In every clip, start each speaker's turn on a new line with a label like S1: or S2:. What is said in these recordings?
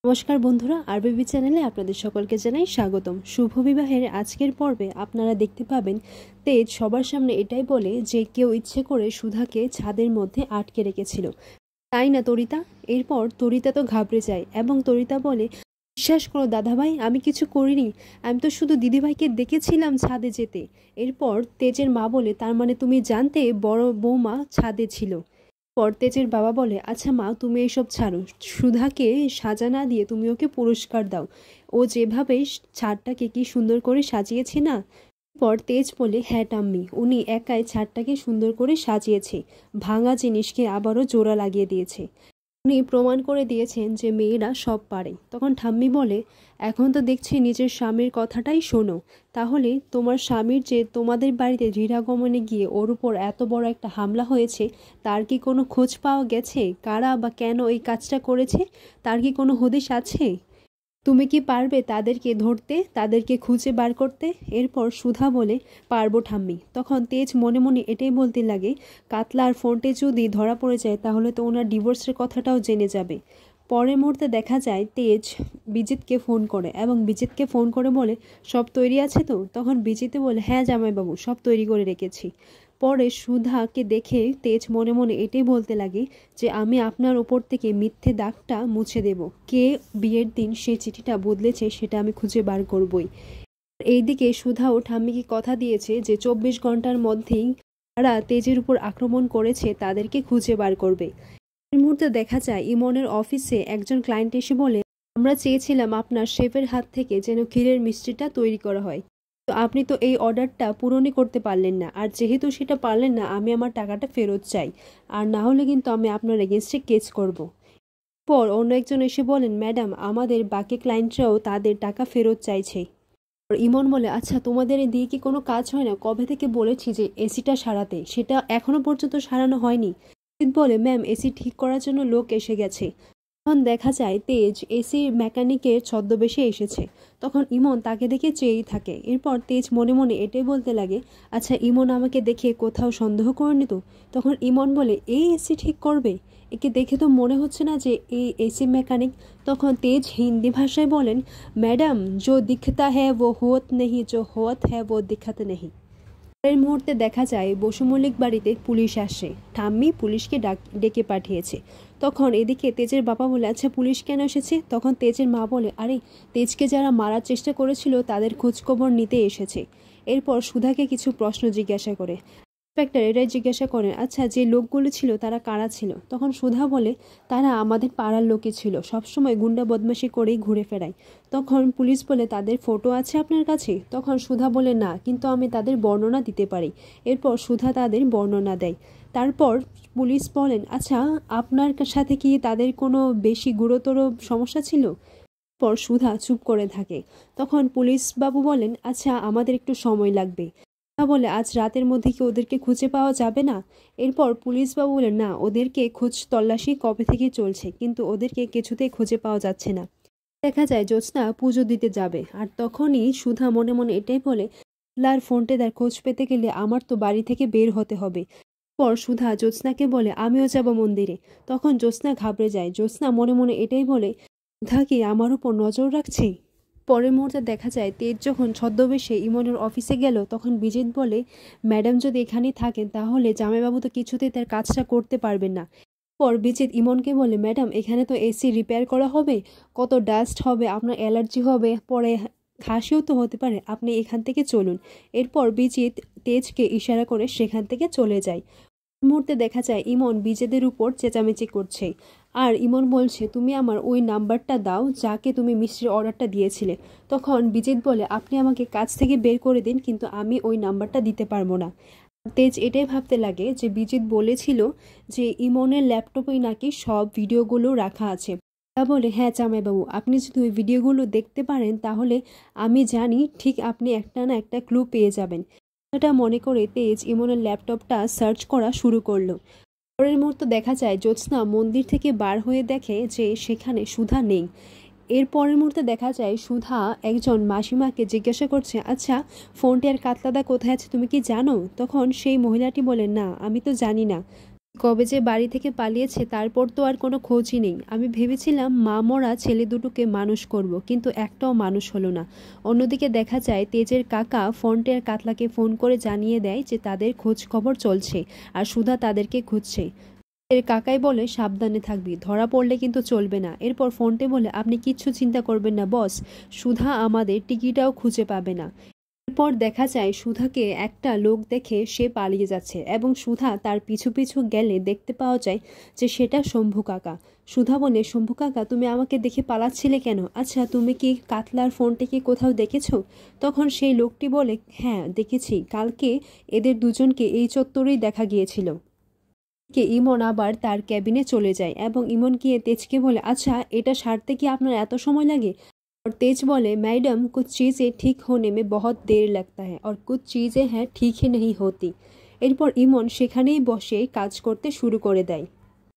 S1: নমস্কার বন্ধুরা, আরবিবি চ্যানেলে আপনাদের সকলকে জানাই স্বাগতম। শুভ বিবাহের আজকের পর্বে আপনারা দেখতে পাবেন তেজ সবার সামনে এটাই বলে যে কেউ ইচ্ছে করে সুধাকে ছাদের মধ্যে আটকে রেখেছিল, তাই না তরিতা? এরপর তরিতা তো ঘাবড়ে যায় এবং তরিতা বলে, বিশ্বাস করো দাদাভাই, আমি কিছু করিনি, আমি তো শুধু দিদিভাইকে দেখেছিলাম ছাদে যেতে। এরপর তেজের মা বলে, তার মানে তুমি জানতে বড় বৌমা ছাদে ছিল? তেজের বাবা বলে, আচ্ছা মা, তুমি এসব ছাড়ো, সুধাকে সাজা না দিয়ে তুমি ওকে পুরস্কার দাও, ও যেভাবে ছাদটাকে কি সুন্দর করে সাজিয়েছে না। তেজ বলে, হ্যাঁ টাম্মি, উনি একাই ছাদটাকে সুন্দর করে সাজিয়েছে, ভাঙা জিনিসকে আবারও জোড়া লাগিয়ে দিয়েছে, উনি প্রমাণ করে দিয়েছেন যে মেয়েরা সব পারে। তখন ঠাম্মি বলে, এখন তো দেখছি নিজের স্বামীর কথাটাই শোনো, তাহলে তোমার স্বামীর যে তোমাদের বাড়িতে গৃহাগমনে গিয়ে ওর উপর এত বড় একটা হামলা হয়েছে, তার কি কোনো খোঁজ পাওয়া গেছে? কারা বা কেন এই কাজটা করেছে তার কি কোনো হদিশ আছে? তুমি কি পারবে তাদেরকে ধরতে, তাদেরকে খুঁজে বার করতে? এরপর সুধা বলে, পারবো ঠাম্মি। তখন তেজ মনে মনে এটাই বলতে লাগে, কাতলার ফোনটে যদি ধরা পড়ে যায় তাহলে তো ওনার ডিভোর্সের কথাটাও জেনে যাবে। পরের মুহূর্তে দেখা যায় তেজ বিজিতকে ফোন করে এবং বিজিতকে ফোন করে বলে, সব তৈরি আছে তো? তখন বিজিতে বলে, হ্যাঁ জামাইবাবু, সব তৈরি করে রেখেছি। পরে সুধাকে দেখে তেজ মনে মনে এটাই বলতে লাগে যে আমি আপনার ওপর থেকে মিথ্যে দাগটা মুছে দেব, কে বিয়ের দিন সে চিঠিটা বদলেছে সেটা আমি খুঁজে বার করবই। এইদিকে সুধাও ঠাম্মিকে কথা দিয়েছে যে 24 ঘন্টার মধ্যেই তারা তেজের উপর আক্রমণ করেছে তাদেরকে খুঁজে বার করবে। এই মুহূর্তে দেখা যায় ইমনের অফিসে একজন ক্লায়েন্ট এসে বলে, আমরা চেয়েছিলাম আপনার শেফের হাত থেকে যেন ক্ষীরের মিষ্টিটা তৈরি করা হয়, তো আপনি তো এই অর্ডারটা পূরণই করতে পারলেন না, আর যেহেতু সেটা পারলেন না আমি আমার টাকাটা ফেরত চাই, আর না হলে কিন্তু আমি আপনার এগেনস্টে কেস করব। পর অন্য একজন এসে বলেন, ম্যাডাম, আমাদের বাকি ক্লায়েন্টরাও তাদের টাকা ফেরত চাইছে। ইমন বলে, আচ্ছা তোমাদের দিয়ে কি কোনো কাজ হয় না? কবে থেকে বলেছি যে এসিটা সারাতে, সেটা এখনো পর্যন্ত সারানো হয়নি। বলে, ম্যাম, এসি ঠিক করার জন্য লোক এসে গেছে। তখন দেখা যায় তেজ এসি মেকানিকের ছদ্মবেশে এসেছে। তখন ইমন তাকে দেখে চেয়েই থাকে। এরপর তেজ মনে মনে এটাই বলতে লাগে, আচ্ছা ইমন আমাকে দেখে কোথাও সন্দেহ করেনি তো? তখন ইমন বলে, এই এসি ঠিক করবে? একে দেখে তো মনে হচ্ছে না যে এই এসি মেকানিক। তখন তেজ হিন্দি ভাষায় বলেন, ম্যাডাম, জো দিখতা হ্যায় वो होत नहीं, जो होत है वो दिखत नहीं। এই মুহূর্তে দেখা যায় বসু মল্লিক বাড়িতে পুলিশ আসে, ঠাম্মি পুলিশকে ডেকে পাঠিয়েছে। তখন এদিকে তেজের বাবা বলে, আচ্ছা পুলিশ কেন এসেছে? তখন তেজের মা বলে, আরে তেজকে যারা মারার চেষ্টা করেছিল তাদের খোঁজখবর নিতে এসেছে। এরপর সুধাকে কিছু প্রশ্ন জিজ্ঞাসা করে। ইন্সপেক্টর এটাই জিজ্ঞাসা করেন, আচ্ছা যে লোকগুলো ছিল তারা কারা ছিল? তখন সুধা বলে, তারা আমাদের পাড়ার লোকই ছিল, সবসময় গুন্ডা বদমাশি করেই ঘুরে ফেরায়। তখন পুলিশ বলে, তাদের ফটো আছে আপনার কাছে? তখন সুধা বলে, না, কিন্তু আমি তাদের বর্ণনা দিতে পারি। এরপর সুধা তাদের বর্ণনা দেয়। তারপর পুলিশ বলেন, আচ্ছা আপনার সাথে কি তাদের কোনো বেশি গুরুতর সমস্যা ছিল? পর সুধা চুপ করে থাকে। তখন পুলিশ বাবু বলেন, আচ্ছা আমাদের একটু সময় লাগবে। বলে, আজ রাতের মধ্যে কি ওদেরকে খুঁজে পাওয়া যাবে না? এরপর পুলিশ বাবু বলেন, না, ওদেরকে খোঁজ তল্লাশি কবে থেকে চলছে, কিন্তু ওদেরকে কিছুতেই খুঁজে পাওয়া যাচ্ছে না। দেখা যায় জ্যোৎস্না পুজো দিতে যাবে, আর তখনই সুধা মনে মনে এটাই বলে, লার ফোনটে তার খোঁজ পেতে গেলে আমার তো বাড়ি থেকে বের হতে হবে। পর সুধা জ্যোৎস্নাকে বলে, আমিও যাব মন্দিরে। তখন জ্যোৎস্না ঘাবড়ে যায়। জ্যোৎস্না মনে মনে এটাই বলে, সুধা কি আমার উপর নজর রাখছে? পরের মুহূর্তে দেখা যায় তেজ যখন ছদ্মবেশে ইমনের অফিসে গেল, তখন বিজিত বলে, ম্যাডাম যদি এখানেই থাকেন তাহলে জামাইবাবু তো কিছুতেই তার কাজটা করতে পারবেন না। পর বিজিত ইমনকে বলে, ম্যাডাম, এখানে তো এসি রিপেয়ার করা হবে, কত ডাস্ট হবে, আপনার অ্যালার্জি হবে, পরে ঘাসিও তো হতে পারে, আপনি এখান থেকে চলুন। এরপর বিজিত তেজকে ইশারা করে সেখান থেকে চলে যায়। মুহূর্তে দেখা যায় ইমন বিজেদের উপর চেঁচামেচি করছে, আর ইমন বলছে, তুমি আমার ওই নাম্বারটা দাও যাকে তুমি মিষ্টির অর্ডারটা দিয়েছিলে। তখন বিজিত বলে, আপনি আমাকে কাজ থেকে বের করে দিন, কিন্তু আমি ওই নাম্বারটা দিতে পারবো না। তেজ এটাই ভাবতে লাগে যে বিজিত বলেছিল যে ইমনের ল্যাপটপেই নাকি সব ভিডিওগুলো রাখা আছে। তা বলে, হ্যাঁ জামাইবাবু, আপনি যদি ওই ভিডিওগুলো দেখতে পারেন তাহলে আমি জানি ঠিক আপনি একটা না একটা ক্লু পেয়ে যাবেন। এটা মনে করে তেজ ইমনের ল্যাপটপটা সার্চ করা শুরু করলো। পরের মুহূর্তে দেখা যায় জ্যোৎস্না মন্দির থেকে বার হয়ে দেখে যে সেখানে সুধা নেই। এর পরের মুহূর্তে দেখা যায় সুধা একজন মাসিমাকে জিজ্ঞাসা করছে, আচ্ছা ফোনটি আর কাতলাদা কোথায় আছে তুমি কি জানো? তখন সেই মহিলাটি বলে, না, আমি তো জানি না। কবে যে বাড়ি থেকে পালিয়েছে তারপর তো আর কোনো খোঁজই নেই। আমি ভেবেছিলাম মা মরা ছেলে দুটোকে মানুষ করব, কিন্তু একটাও মানুষ হলো না। অন্যদিকে দেখা যায় তেজের কাকা ফন্টে আর কাতলাকে ফোন করে জানিয়ে দেয় যে তাদের খোঁজ খবর চলছে আর সুধা তাদেরকে খুঁজছে। এর কাকাই বলে সাবধানে থাকবি, ধরা পড়লে কিন্তু চলবে না। এরপর ফন্টে বলে আপনি কিচ্ছু চিন্তা করবেন না বস, সুধা আমাদের টিকিটাও খুঁজে পাবে না। এরপর দেখা যায় সুধাকে একটা লোক দেখে সে পালিয়ে যাচ্ছে এবং সুধা তার পিছু পিছু গেলে দেখতে পাওয়া যায় যে সেটা শম্ভু কাকা। সুধা বলে শম্ভু কাকা তুমি আমাকে দেখে পালাচ্ছিলে কেন? আচ্ছা তুমি কি কাতলার ফোনটাকে কোথাও দেখেছো? তখন সেই লোকটি বলে হ্যাঁ দেখেছি, কালকে এদের দুজনকে এই চত্বরেই দেখা গিয়েছিল। ইমন আবার তার ক্যাবিনে চলে যায় এবং ইমন গিয়ে তেজকে বলে আচ্ছা এটা সারতে কি আপনার এত সময় লাগে? और तेज बोले मैडम कुछ चीज़ें ठीक होने में बहुत देर लगता है और कुछ चीज़ें हैं ठीक ही नहीं होती। এরপর ইমন সেখানেই বসে কাজ করতে শুরু করে দেয়।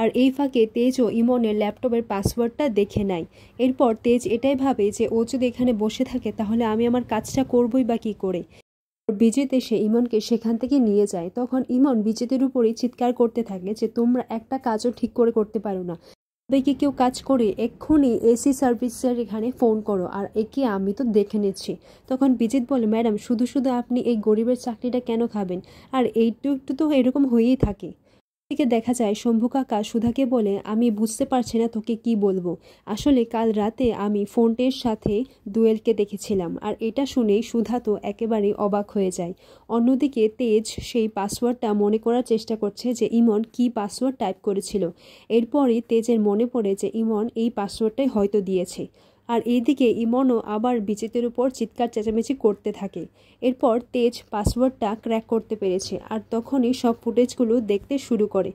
S1: আর এই ফাঁকে তেজও ইমনের ল্যাপটপের পাসওয়ার্ডটা দেখে নেয়। এরপর তেজ এটাই ভাবে যে ও যদি এখানে বসে থাকে তাহলে আমি আমার কাজটা করবই বা কী করে। বিজিত এসে ইমনকে সেখান থেকে নিয়ে যায়। তখন ইমন বিজিতের উপরই চিৎকার করতে থাকে যে তোমরা একটা কাজও ঠিক করে করতে পারো না, কি কেউ কাজ করে এক্ষুনি এসি সার্ভিসের এখানে ফোন করো, আর একে আমি তো দেখে নিচ্ছি। তখন বিজিত বলে ম্যাডাম শুধু শুধু আপনি এই গরিবের চাকরিটা কেন খাবেন, আর এইটু একটু তো এরকম হয়েই থাকে। এদিকে দেখা যায় শম্ভু কাকা সুধাকে বলে আমি বুঝতে পারছি না তোকে কি বলবো, আসলে কাল রাতে আমি ফোনটের সাথে দুয়েলকে দেখেছিলাম। আর এটা শুনেই সুধা তো একেবারে অবাক হয়ে যায়। অন্যদিকে তেজ সেই পাসওয়ার্ডটা মনে করার চেষ্টা করছে যে ইমন কি পাসওয়ার্ড টাইপ করেছিল। এরপরই তেজের মনে পড়ে যে ইমন এই পাসওয়ার্ডটাই হয়তো দিয়েছে। আর এইদিকে ইমনও আবার বিজিতের উপর চিৎকার চেঁচামেচি করতে থাকে। এরপর তেজ পাসওয়ার্ডটা ক্র্যাক করতে পেরেছে আর তখনই সব ফুটেজগুলো দেখতে শুরু করে।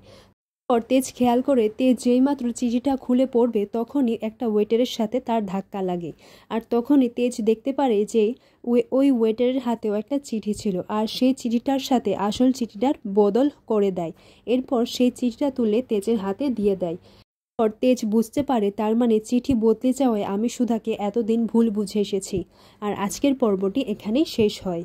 S1: পর তেজ খেয়াল করে তেজ যেইমাত্র চিঠিটা খুলে পড়বে তখনই একটা ওয়েটারের সাথে তার ধাক্কা লাগে। আর তখনই তেজ দেখতে পারে যে ওই ওয়েটারের হাতেও একটা চিঠি ছিল আর সেই চিঠিটার সাথে আসল চিঠিটার বদল করে দেয়। এরপর সেই চিঠিটা তুলে তেজের হাতে দিয়ে দেয়। পর তেজ বুঝতে পারে তার মানে চিঠি বদলে যাওয়ায় আমি সুধাকে এতদিন ভুল বুঝে এসেছি। আর আজকের পর্বটি এখানেই শেষ হয়।